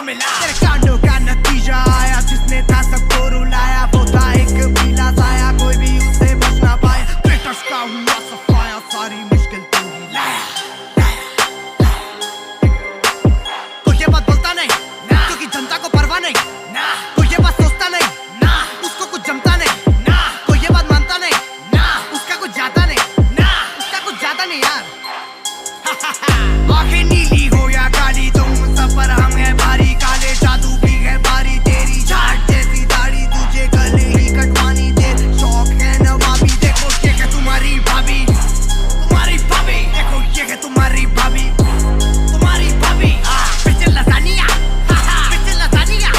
मिला। तेरे कांडों का नतीजा आया, जिसने था सबको रुलाया, वो था एक पीला साया, कोई भी उससे बच ना पाया। क्रेटर्स का हुआ सफाया, सारी मुश्किल तू ही लाया। कोई ये बात बोलता नहीं ना, क्योंकि जनता को परवाह नहीं ना। कोई ये बात सोचता नहीं ना, उसको कुछ जमता नहीं ना। कोई ये बात मानता नहीं ना, उसका कुछ जाता नहीं ना, उसका कुछ जाता नहीं यार। आंखें नीली हो या काली, तुम सब पर हम है भारी। काले जादू की है बारी, तेरी चाट जैसी दाढ़ी, तुझे गले ही कटवानी दे। शौक है नवाबी, देखो ये है तुम्हारी भाभी, तुम्हारी भाभी। देखो ये है तुम्हारी भाभी, तुम्हारी भाभी। पिचल लसानिया, पिचल लसानिया,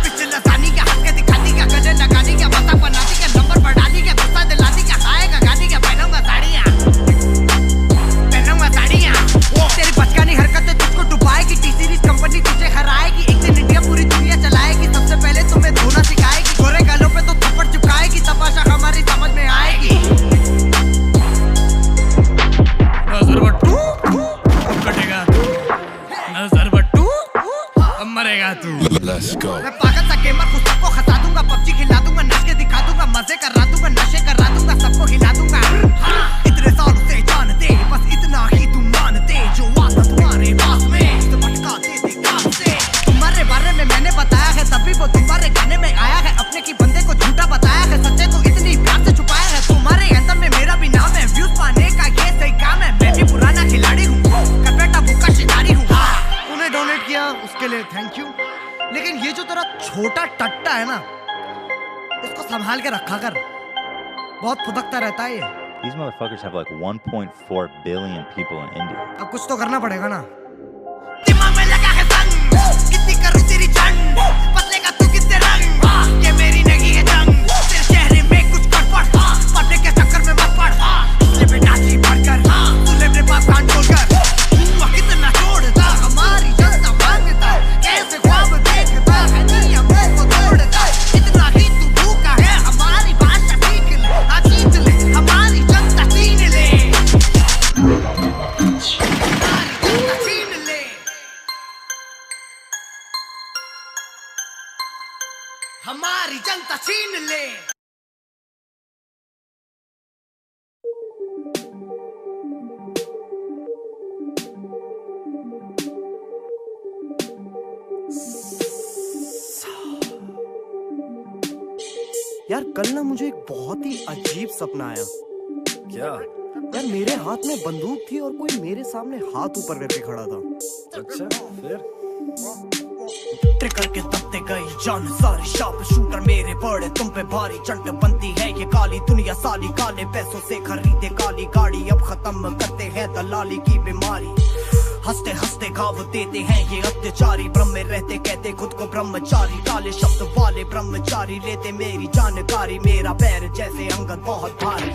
पिचल लसानिया। हंस के दिखाती क्या, गले लगानी क्या, मजाक बनाती क्या, नंबर बढ़ानी क्या, गुस्सा दिलाती क्या, खाएगा गानी क्या, पहनूंगा साड़ियाँ, पहनूंगा साड़ियाँ। तेरी बचकानी हरकतें तुझको डुबाएगी, टी सीरीज कंपनी तुझे हराएगी। एक दिन इंडिया पूरी दुनिया चलाएगी, सबसे पहले तुम्हें धोना सिखाएगी। गोरे गालों पे तो थप्पड़ चुकाएगी, तमाशा हमारी समझ में आएगी। नजर बट्टू अब कटेगा तू, नजर बट्टू अब मरेगा तू। Let's go. मैं पागल सा गेमर, खुद सबको हंसा दूंगा, पबजी खिला दूंगा, नाच के दिखा दूंगा, मजे करा दूंगा, नशे करा दूंगा, सबको हिला दूंगा। इतने सालों से जानते, बस इतना ही तुम मानते, जो आता तुम्हारे पास में तो भटका देते काम से। तुम्हारे बारे में मैंने बताया है, तभी वो तुम्हारे गाने में आया है। अपने की बंदे को झूठा बताया है, सच्चे को इतनी प्यार से छुपाया है। तुम्हारे एंथम में मेरा भी नाम है, व्यूज पाने का ये सही काम है। मैं भी पुराना खिलाड़ी हूँ, कर बेटा भूखा शिकारी हूँ। तूने डोनेट किया उसके लिए थैंक यू, लेकिन ये जो तेरा छोटा टट्टा है ना, इसको संभाल के रखा कर, बहुत फुदकता रहता है ये। These motherfuckers have like 1.4 billion people in India. अब कुछ तो करना पड़ेगा ना। दिमाग में लगा है संग, कितनी करूं तेरी जंग, बदलेगा तू कितने रंग, ये मेरी नहीं है जंग। तेरे चेहरे में कुछ गड़बड़, पढ़ने के चक्कर में मत पड़। तुझे बेटा जी बढ़कर, तूने मेरे पास कान खोलकर, हुआ कितना छोड़ता, हमारी जनता मांगता, कैसे ख्वाब देखता है, नियमों को तोड़ता। इतना ही तू भूखा है, हमारी भाषा सीख ले, जीत ले, हमारी जनता छीन ले, हमारी जनता छीन ले, हमारी जनता छीन ले। यार कल ना मुझे एक बहुत ही अजीब सपना आया। क्या? यार मेरे हाथ में बंदूक थी और कोई मेरे सामने हाथ ऊपर करके खड़ा था। अच्छा फिर? ट्रिगर के दबते गई जान, सारे शार्प शूटर मेरे पड़े तुम पे भारी। चंट बनती है ये काली दुनिया साली, काले पैसों से खरीदे काली गाड़ी। अब खत्म करते हैं दलाली की बीमारी, हंसते हंसते घाव देते हैं ये अत्याचारी। ब्रह्म में रहते कहते खुद को ब्रह्मचारी, काले शब्द वाले ब्रह्मचारी लेते मेरी जानकारी। मेरा पैर जैसे अंगद बहुत भारी,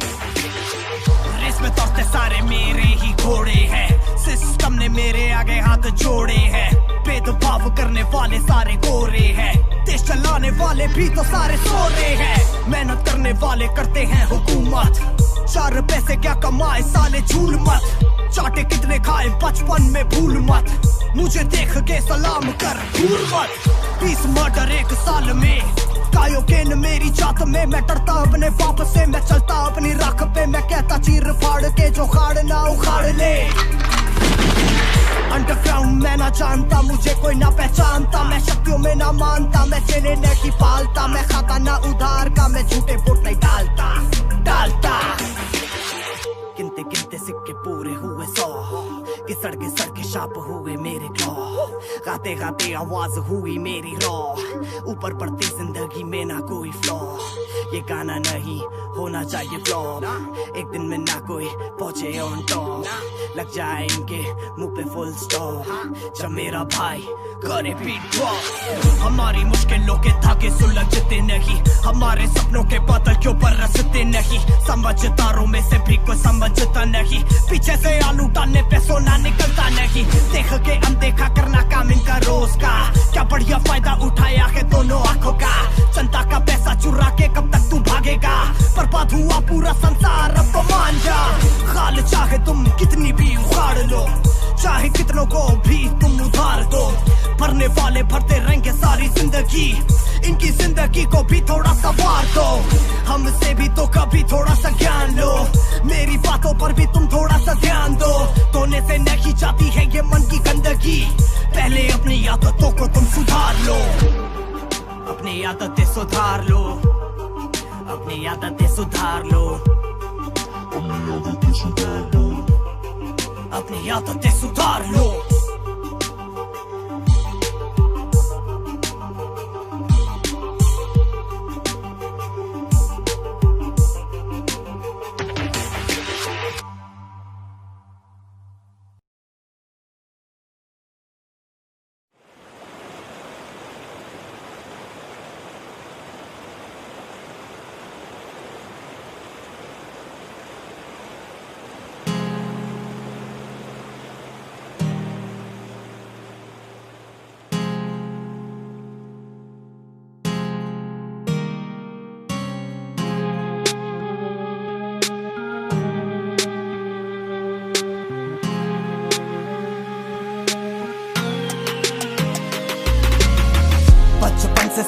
रेस में दौड़ते सारे मेरे ही घोड़े हैं। सिस्टम ने मेरे आगे हाथ जोड़े हैं, भेदभाव करने वाले सारे गोरे हैं। देश चलाने वाले भी तो सारे सो रहे हैं, मेहनत करने वाले करते हैं हुकूमत। 4 पैसे क्या कमाए साले झूल मत, चाटे कितने खाए बचपन में भूल मत। मुझे देख के सलाम कर भूल मत। 20 मर्डर 1 साल में, कायोकेन मेरी जात में। मैं डरता अपने बाप से, मैं चलता अपनी राख पे। मैं कहता चीर फाड़ के जो खाड़ ना उखाड़ ले। अंडरग्राउंड मैं ना जानता, मुझे कोई ना पहचानता। मैं शक्तियों में ना मानता, मैं चेने नहीं पालता। मैं खाता ना उधार का, मैं झूठे वोट नहीं डालता। गिनते गिनते सिक्के पूरे हुए 100, कि सड़के सड़के शाप हुए मेरे क्लॉ। गाते गाते आवाज हुई मेरी रॉ, ऊपर पड़ती जिंदगी में ना कोई फ्लॉ। ये गाना नहीं होना चाहिए फ्लॉप, एक दिन में ना कोई पहुंचे ऑन टॉप। लग जाए इनके मुंह पे फुल स्टॉप, जब मेरा भाई करे बीट ड्रॉप। हमारी मुश्किलों के धागे सुलझते नहीं, हमारे सपनों के बादल क्यों बरसते नहीं। समझदारों में से भी कोई समझता नहीं, पीछे से आलू डालने पे सोना निकलता नहीं। देख के अनदेखा करना काम इनका रोज का, क्या बढ़िया फायदा उठाया है दोनों आंखों का। जनता का पैसा चुरा के कब तक तू भागेगा, बर्बाद हुआ पूरा संसार अब तो मान जा। खाल चाहे तुम कितनी भी उखाड़ लो, चाहे कितनों को भी तुम उधार दो। भरने वाले भरते रहेंगे सारी जिंदगी, इनकी जिंदगी को भी थोड़ा सा वार दो, हमसे भी तो कभी थोड़ा सा ज्ञान लो, मेरी बातों पर भी तुम थोड़ा सा ध्यान दो। धोने से नहीं जाती है ये मन की गंदगी, पहले अपनी आदतों को तुम सुधार लो, अपनी आदतें सुधार लो, अपनी आदतें सुधार लो, अपनी आदतें सुधार लो।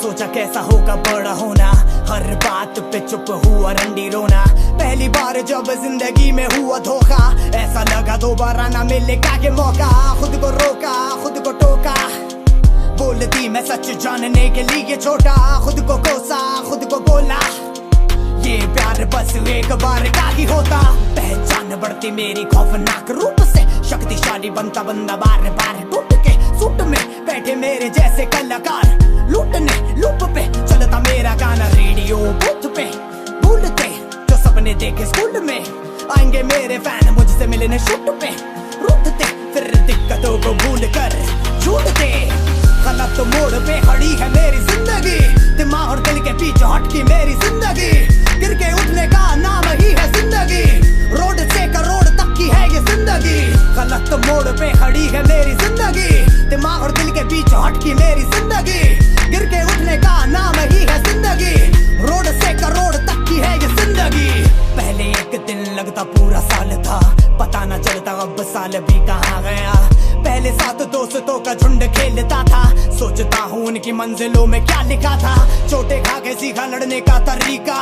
सोचा कैसा होगा बड़ा होना, हर बात पे चुप हुआ रंडी रोना, पहली बार जब जिंदगी में हुआ धोखा, ऐसा लगा दोबारा ना मिलेगा ये मौका, खुद को रोका खुद को टोका, बोलती मैं सच जानने के लिए छोटा, खुद को कोसा खुद को बोला, ये प्यार बस एक बार का ही होता, पहचान बढ़ती मेरी खौफनाक रूप से, शक्तिशाली बनता बंदा बार बार टूट के, सूट में बैठे मेरे जैसे कलाकार, लूटने लूप पे चलता मेरा गाना, रेडियो बूथ पे भूलते जो सपने देखे स्कूल में, आएंगे मेरे फैन मुझसे मिलने शूट पे, रूठते फिर दिक्कतों को भूल कर झूठते, गलत मोड़ पे खड़ी है मेरी जिंदगी, दिमाग और दिल के पीछे हटकी मेरी जिंदगी, गिर के उठने का नाम ही है जिंदगी, रोड से करोड़ तक की है ये जिंदगी, गलत मोड़ पे खड़ी है मेरी जिंदगी, दिमाग और दिल के पीछे हटकी मेरी जिंदगी, गिर के उठने का नाम ही है जिंदगी, रोड से करोड़ तक की है ये जिंदगी। पहले एक दिन लगता पूरा साल था, पता न चलता अब साल भी कहाँ गया, पहले साथ दोस्तों का झुंड खेलता था, सोचता हूँ उनकी मंजिलों में क्या लिखा था, चोटे खा के सीखा लड़ने का तरीका,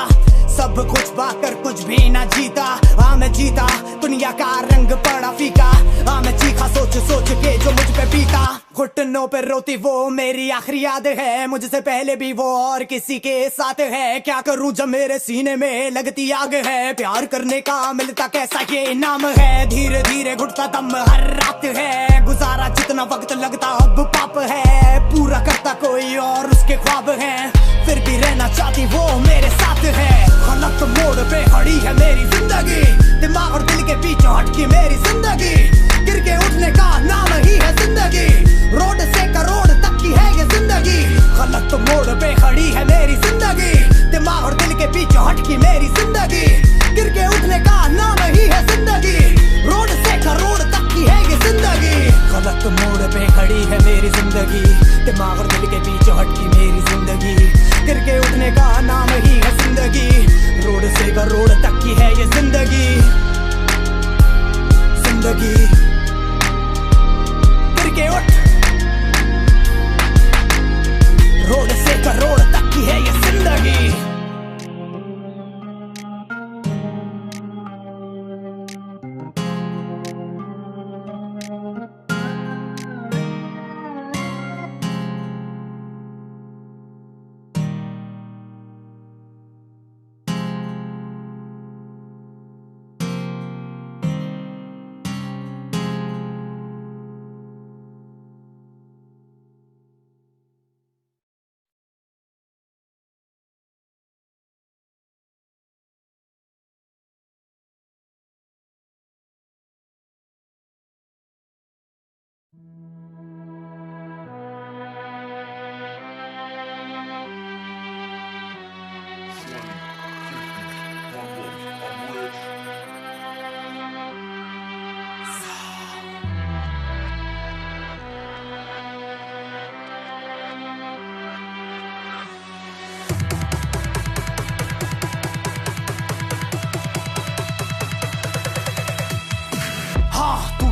सब कुछ पाकर कुछ भी ना जीता, हाँ मैं जीता दुनिया का रंग पड़ा फीका, हाँ मैं चीखा सोच सोच के जो मुझ पे बीता, घुटनों पे रोती वो मेरी आखिरी याद है, मुझसे पहले भी वो और किसी के साथ है, क्या करूं जब मेरे सीने में लगती आग है, प्यार करने का मिलता कैसा ये इनाम है, धीरे धीरे घुटता दम हर रात है, गुजारा जितना वक्त लगता अब पाप है, पूरा करता कोई और उसके ख्वाब है, फिर भी रहना चाहती वो मेरे साथ है, गलत मोड़ पे खड़ी है मेरी जिंदगी, दिमाग और दिल के पीछे हटकी मेरी जिंदगी, गिर के उठने का नाम ही है जिंदगी, रोड से करोड़ तक की है ये जिंदगी, गलत मोड़ पे खड़ी है मेरी जिंदगी, दिमाग और दिल के पीछे हटकी मेरी जिंदगी, गिर के उठने का नाम ही है जिंदगी, रोड से करोड़ तक की है ये जिंदगी, गलत मोड़ पे खड़ी है मेरी जिंदगी, दिमाग और दिल के पीछे हटकी मेरी जिंदगी, गिर के उठने का नाम ही है जिंदगी, रोड से करोड़ तक की है ये जिंदगी, जिंदगी गिर के उठ, रोड से करोड़ तक की है ये जिंदगी।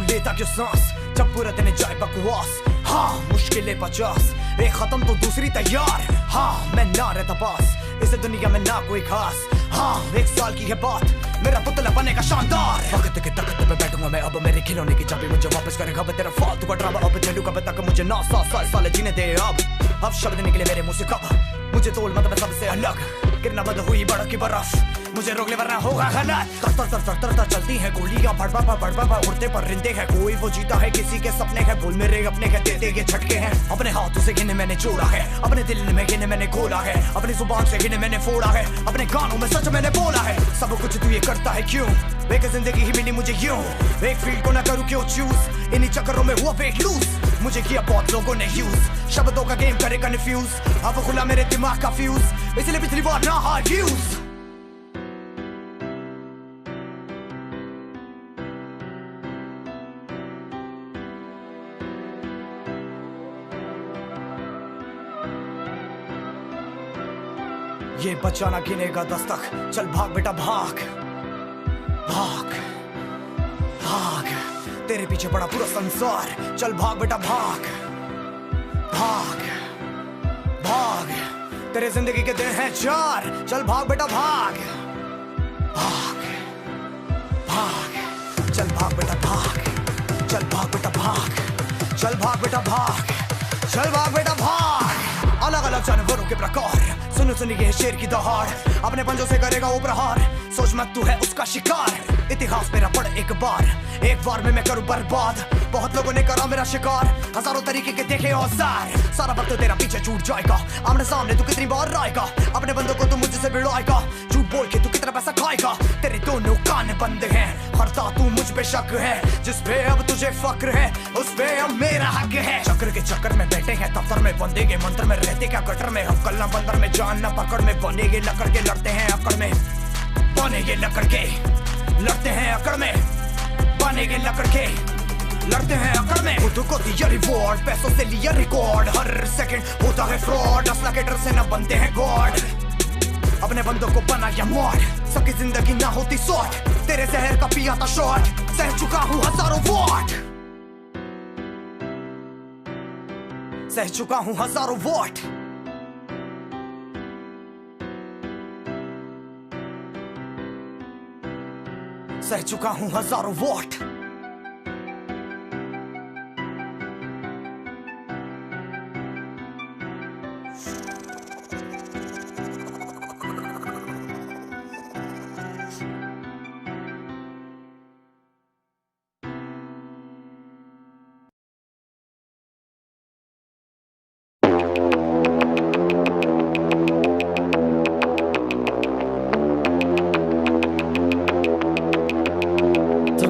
लेता क्यों सांस जब पूरा दिन जाए बकवास, हाँ मुश्किलें 50, एक खत्म तो दूसरी तैयार। हाँ मैं ना रहता पास, इस दुनिया में ना कोई खास। हाँ 1 साल की है बात, मेरा पुतला बनेगा शानदार। वक्त के तख्त पे बैठूंगा मैं, अब मेरे खिलौने की चाबी मुझे वापस करेगा। अब तेरा फालतू का ड्रामा अब झेलू कब तक, मुझे 9 साल जीने दे। अब शब्द निकले मेरे मुंह से कब, मुझे तोल मत मैं सबसे अलग। गिरना बंद हुई बर्फ की बर्फ, मुझे रोक ले वरना होगा गलत। तर चलती है गोलियां, भड़बा उड़ते परिंदे हैं। कोई वो जीता है, किसी के सपने हैं, बोल मेरे अपने हैं, दे के झटके हैं। अपने हाथों से गिने मैंने जोड़ा है, अपने दिल में गिने मैंने खोला है, अपनी जुबान से गिने मैंने फोड़ा है, अपने गानों में सच मैंने बोला है। सब कुछ तू ये करता है क्यों, एक जिंदगी ही मिली मुझे यूं, एक फील्ड को ना करूं क्यों चूज। इन्हीं चक्करों में हुआ वेट लूज, मुझे किया बहुत लोगों ने यूज। शब्दों का गेम करे कंफ्यूज, अब खुला मेरे दिमाग का फ्यूज, इसलिए पिछली बार ना हार यूज। ये बचाना गिनेगा दस्तक, चल भाग बेटा भाग भाग भाग, तेरे पीछे पड़ा पूरा संसार। चल भाग बेटा भाग भाग भाग, तेरे जिंदगी के दिन हैं 4। चल भाग बेटा भाग भाग भाग, चल भाग बेटा भाग, चल भाग बेटा भाग, चल भाग बेटा भाग, चल भाग बेटा भाग। अलग अलग जानवरों के प्रकार, सुन ये शेर की दहाड़, अपने पंजों से करेगा वो प्रहार। सोच मत तू है उसका शिकार, इतिहास मेरा पढ़ एक बार में मैं करूं बर्बाद। बहुत लोगों ने करा मेरा शिकार, हजारों तरीके के देखे औजार। सारा वक्त तेरा पीछे छूट जाएगा, आमने सामने तू कितनी बार आएगा। अपने बंदों को तू मुझसे भिड़वाएगा, झूठ बोल के तू कितना पैसा खाएगा। तेरे दोनों कान बंद हैं, हरता तू मुझ पे शक है। जिस पे अब तुझे फक्र है, उस पे अब मेरा हक है। चक्र के चक्कर में बैठे हैं दफ्तर में, बंदे के मंत्र में रहते क्या गटर में। हम कलना बंदर में जान ना पकड़ में, बनेगे लकड़ के लड़ते हैं अकड़ में। बनेगे लकड़ के लड़ते हैं अकड़ में, बनेगे लकड़ के लड़ते हैं अकड़ में। खुद को दिया रिवॉर्ड, पैसों से लिया रिकॉर्ड, हर सेकंड होता है फ्रॉड। असला के डर से ना बनते हैं गॉड, अपने बंदों को बनाया मॉड। सबकी जिंदगी ना होती शॉर्ट, तेरे जहर का पिया था शॉट। सह चुका हूँ हजारों वॉट, सह चुका हूँ हजारों वॉट। सह चुका हूँ हजारों वॉट।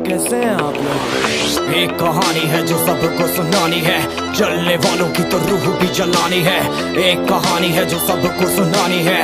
कैसे हैं आप लोग? एक कहानी है जो सबको सुनानी है, जलने वालों की तो रूह भी जलानी है। एक कहानी है जो सबको सुनानी है,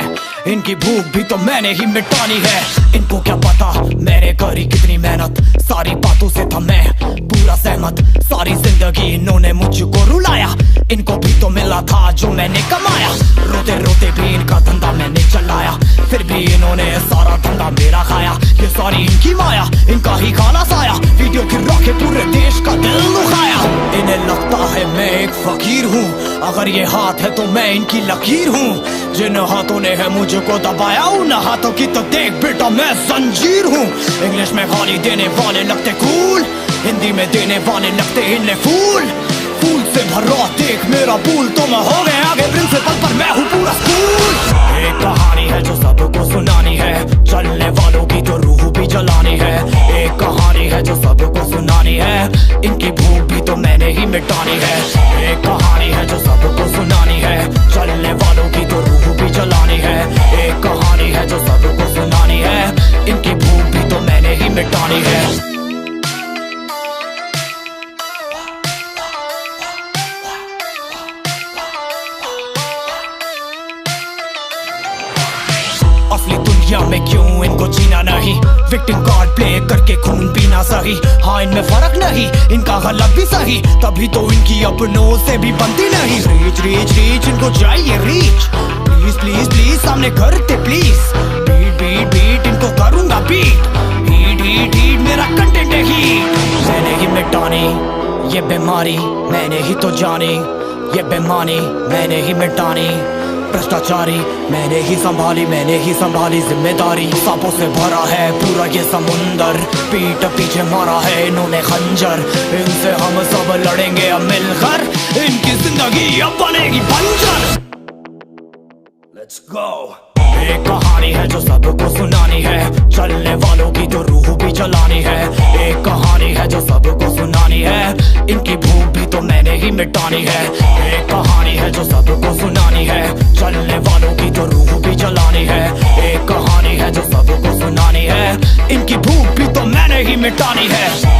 इनकी भूख भी तो मैंने ही मिटानी है। इनको क्या पता मैंने करी कितनी मेहनत, सारी बातों से था मैं पूरा सहमत। सारी जिंदगी इन्होंने मुझको रुलाया, इनको भी तो मिला था जो मैंने कमाया। रोते रोते भी इनका धंधा मैंने चलाया, फिर भी इन्होंने सारा धंधा मेरा खाया। ये सारी इनकी माया, इनका ही खाना साया, वीडियो गिरा के पूरे देश का दिल दुखाया। इन्हें लगता है मैं एक फकीर हूँ, अगर ये हाथ है तो मैं इनकी लकीर हूँ। जिन हाथों ने है मुझको दबाया, उन हाथों की तो देख बेटा मैं जंजीर हूँ। इंग्लिश में गाली देने वाले लगते कूल, हिंदी में देने वाले लगते इन्हें फूल। फूल से भरा देख मेरा पूल, तो मैं हो गया आगे प्रिंसिपल पर मैं हूँ पूरा स्कूल। एक कहानी है जो सबको सुनानी है, चलने वालों की तो रूह भी जलानी है। एक कहानी है जो सबको सुनानी है, इनकी भूख भी तो मैंने ही मिटानी है। एक कहानी है जो सबको सुनानी है, चलने वालों की तो रूह भी जलानी है। एक कहानी है जो सबको सुनानी है, इनकी भूख भी तो मैंने ही मिटानी है। असली दुनिया में क्यों इनको जीना नहीं, विक्टिम कार्ड प्ले करके खून पीना सही। हाँ इनमें फर्क नहीं, इनका गलत भी सही, तभी तो इनकी अपनों से भी बनती नहीं। रीच रीच रीच इनको चाहिए रीच, प्लीज प्लीज प्लीज सामने करते प्लीज। बीट बीट बीट इनको करूंगा बीट, हीट हीट हीट मेरा कंटेंट है हीट। मैंने ही मिटानी ये बीमारी मैंने ही तो जानी, ये बेमानी मैंने ही मिटानी, भ्रष्टाचारी मैंने ही संभाली जिम्मेदारी। सांपों से भरा है पूरा ये समुंदर, पीठ पीछे मारा है इन्होंने खंजर, इनसे हम सब लड़ेंगे अब मिलकर, इनकी जिंदगी अब बनेगी बंजर। Let's go। एक कहानी है जो सबको सुनानी है, चलने वालों की तो रूह भी जलानी है। एक कहानी है जो सबको सुनानी है, इनकी भूख भी तो मैंने ही मिटानी है। एक कहानी है जो सबको सुनानी है, चलने वालों की तो रूह भी जलानी है। एक कहानी है जो सबको सुनानी है, इनकी भूख भी तो मैंने ही मिटानी है।